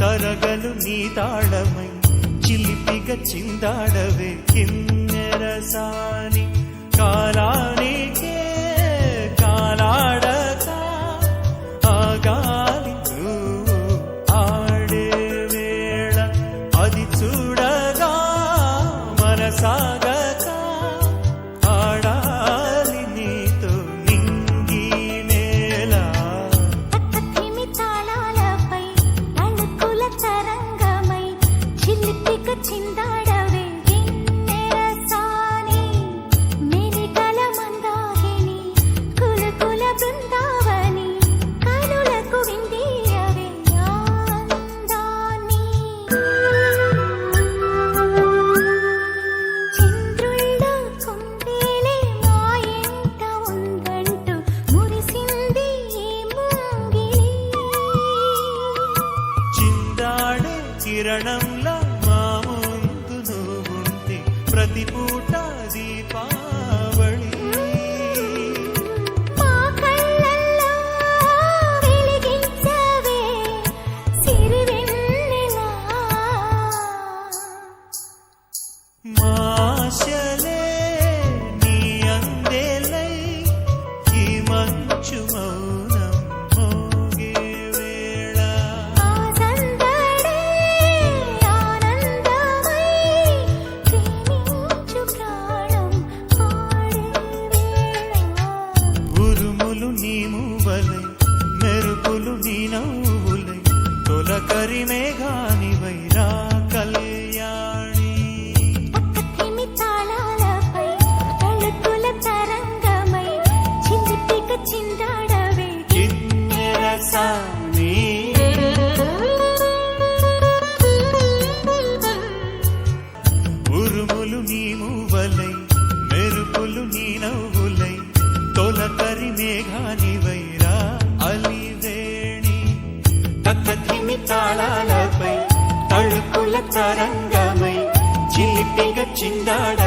కరగలు నీ తాళమై చిలిపిగా చిందాడవే కిన్నెరసాని కాలానికే కాలాడక ఆగాలి నువ్వు ఆడే వేళ అది చూడగా మనసాగక ఆడాలి నీతో నింగి నేల తాళాలపై అణుకుల తరంగమై చిలిపిక చిందాడవే గిన్నెరసాని మెలికల మందాకిని కులకుల బృందావని కనులకు విందియవే ఆనందాన్ని చంద్రుళ్ళ కుందేలే మా ఎంట ఉందంటూ మురిసింది ఈ ముంగిలి చిందాడే కిరణంలా మా ముందు నువ్వుంటే ప్రతి పూట దీపావళి మా కళ్ళల్లో వెలిగించవే సిరివెన్నెలా మా ఆశలే నీ అందేలై ఈ మంచు మౌనం మోగే వేళ ఆ సందడే ఆనందమై ప్రేమించు ప్రాణం పాడే వేళ ఉరుములు నీ మూవలై మెరుపులు నీ నవ్వులై తొలకరి మేఘానివై రా కళ్యాణి తాళాలపై అణుకుల తరంగమై చిలిపిక చిందాడవే కిన్నెరసాని ఉరుములు నీ మూవలై మెరుపులు నీ నవ్వులై తొలకరి మేఘానివై రా అలివేణి తక్కధిమి తాళాలపై తళుకుల తరంగమై చిలిపిగా చిందాడ